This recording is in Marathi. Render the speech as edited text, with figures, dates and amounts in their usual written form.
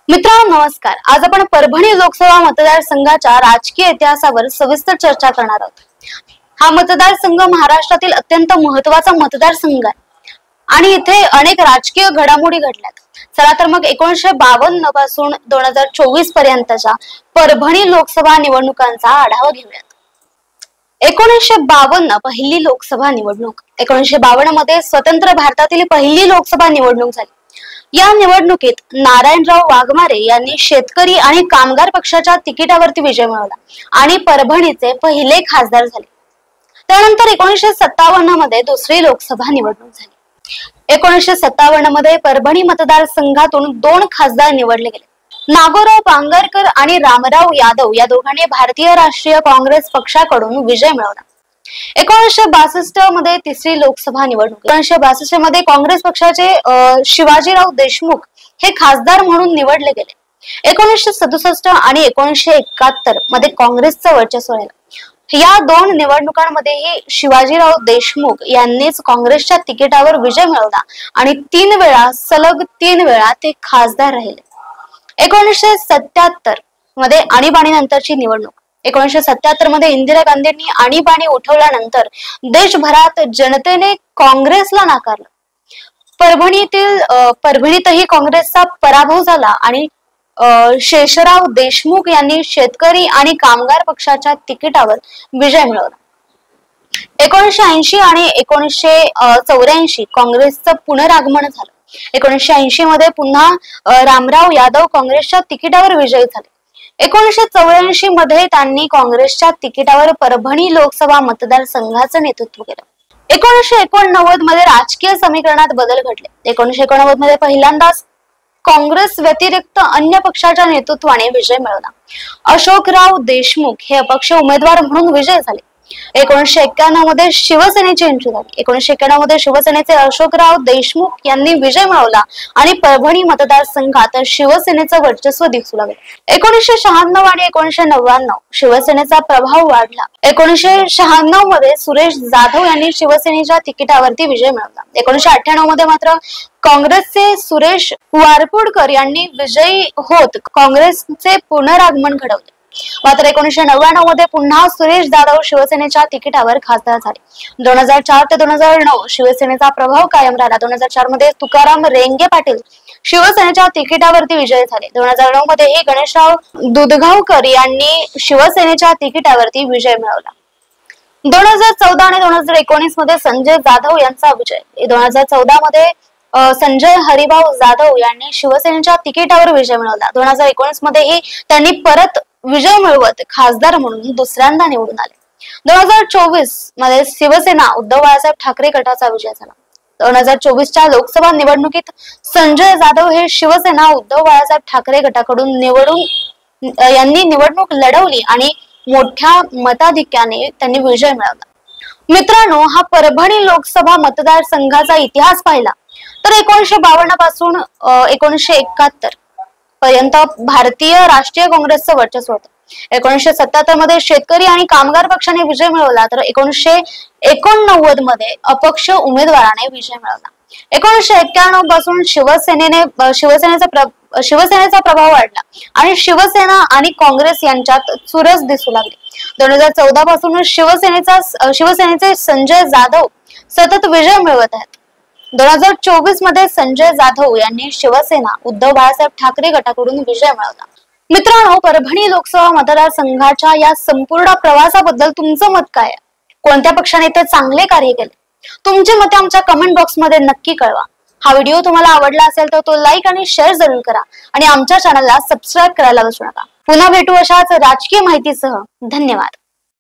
मित्रांनो नमस्कार। आज आपण परभणी लोकसभा मतदारसंघाच्या राजकीय इतिहासावर सविस्तर चर्चा करणार आहोत। हा मतदारसंघ महाराष्ट्रातील अत्यंत महत्त्वाचा मतदारसंघ आहे आणि इथे अनेक राजकीय घडामोडी घडल्यात। चला तर मग 1952 पासून 2024 पर्यंतच्या परभणी लोकसभा निवडणुकांचा आढावा घेऊयात। 1952 पहिली लोकसभा निवडणूक। 1952 मध्ये स्वतंत्र भारतातील पहिली लोकसभा निवडणूक झाली। या निवडणुकीत नारायणराव वाघमारे यांनी शेतकरी आणि कामगार पक्षाच्या तिकिटावरती विजय मिळवला आणि परभणीचे पहिले खासदार झाले। त्यानंतर 1957 मध्ये दुसरी लोकसभा निवडणूक झाली। 1957 मध्ये परभणी मतदारसंघातून 2 खासदार निवडले गेले। नागोराव पांगरकर आणि रामराव यादव या दोघांनी भारतीय राष्ट्रीय काँग्रेस पक्षाकडून विजय मिळवला। 1962 मध्ये तिसरी लोकसभा निवडणूक। 1962 मध्ये काँग्रेस पक्षाचे शिवाजीराव देशमुख हे खासदार म्हणून निवडले गेले। 1967 आणि 1971 मध्ये काँग्रेसचं वर्चस्व राहिलं। या 2 निवडणुकांमध्येही शिवाजीराव देशमुख यांनीच काँग्रेसच्या तिकिटावर विजय मिळवला आणि 3 वेळा ते खासदार राहिले। 1977 मध्ये आणीबाणीनंतरची निवडणूक। 1977 मध्ये इंदिरा गांधींनी आणीबाणी उठवल्यानंतर देशभरात जनतेने काँग्रेसला नाकारलं। परभणीतही काँग्रेसचा पराभव झाला आणि शेषराव देशमुख यांनी शेतकरी आणि कामगार पक्षाच्या तिकिटावर विजय मिळवला। 1980 आणि 1984 काँग्रेसचं पुनरागमन झालं। 1980 मध्ये पुन्हा रामराव यादव काँग्रेसच्या तिकिटावर विजयी झाले। 1984 मध्ये त्यांनी काँग्रेसच्या तिकिटावर परभणी लोकसभा मतदारसंघाचं नेतृत्व केलं। 1989 मध्ये राजकीय समीकरणात बदल घडले। 1989 मध्ये पहिल्यांदाच काँग्रेस व्यतिरिक्त अन्य पक्षाच्या नेतृत्वाने विजय मिळवला। अशोकराव देशमुख हे अपक्ष उमेदवार म्हणून विजयी झाले। 1991 मध्ये शिवसेनेची एंट्री झाली। 1991 मध्ये शिवसेनेचे अशोकराव देशमुख यांनी विजय मिळवला आणि परभणी मतदारसंघात शिवसेनेचं वर्चस्व दिसू लागले। 1996 आणि 1999 शिवसेनेचा प्रभाव वाढला। 1996 मध्ये सुरेश जाधव यांनी शिवसेनेच्या तिकिटावरती विजय मिळवला। 1998 मध्ये मात्र काँग्रेसचे सुरेश वारपुडकर यांनी विजयी होत काँग्रेसचे पुनरागमन घडवले। मात्र 1999 मध्ये पुन्हा सुरेश जाधव शिवसेनेच्या तिकिटावर खासदार झाले। 2004 ते 2009 शिवसेनेचा प्रभाव कायम राहिला। 2004 मध्ये तुकाराम रेंगे पाटील शिवसेनेच्या तिकिटावरती विजयी झाले। 2009 मध्ये हे गणेशराव दुधगावकर यांनी शिवसेनेच्या तिकिटावरती विजय मिळवला। 2014 आणि 2019 मध्ये संजय जाधव यांचा विजय। 2014 मध्ये संजय हरिभाऊ जाधव यांनी शिवसेनेच्या तिकिटावर विजय मिळवला। 2019 मध्येही त्यांनी परत विजय मिळवत खासदार म्हणून दुसऱ्यांदा निवडून आले। 2024 मध्ये शिवसेना उद्धव बाळासाहेब ठाकरे गटाचा विजय झाला। 2024च्या लोकसभा निवडणुकीत संजय जाधव हे शिवसेना उद्धव बाळासाहेब ठाकरे गटाकडून निवडणूक लढवली आणि मोठ्या मताधिक्याने त्यांनी विजय मिळवला। मित्रांनो, हा परभणी लोकसभा मतदारसंघाचा इतिहास पाहिला तर 1952 पासून 1971 पर्यंत भारतीय राष्ट्रीय काँग्रेसचं वर्चस्व होतं। 1977 मध्ये शेतकरी आणि कामगार पक्षाने विजय मिळवला तर 1989 मध्ये अपक्ष उमेदवाराने विजय मिळवला। 1991 पासून शिवसेनेचा प्रभाव वाढला आणि शिवसेना आणि काँग्रेस यांच्यात चुरस दिसू लागली। 2014 पासून शिवसेनेचे संजय जाधव सतत विजय मिळवत आहेत। 2024 मध्ये संजय जाधव यांनी शिवसेना उद्धव बाळासाहेब ठाकरे गटाकडून विजय मिळवला। मित्रांनो, परभणी लोकसभा मतदारसंघाच्या या संपूर्ण प्रवासाबद्दल तुमचं मत काय आहे? कोणत्या पक्षाने ते चांगले कार्य केले? तुमचे मत आमच्या कमेंट बॉक्स मध्ये नक्की कळवा। हा व्हिडिओ तुम्हाला आवडला असेल तर तो लाईक आणि शेअर जरूर करा आणि आमच्या चॅनलला सबस्क्राईब करायला विसरू नका। पुन्हा भेटू अशाच राजकीय माहितीसह। धन्यवाद।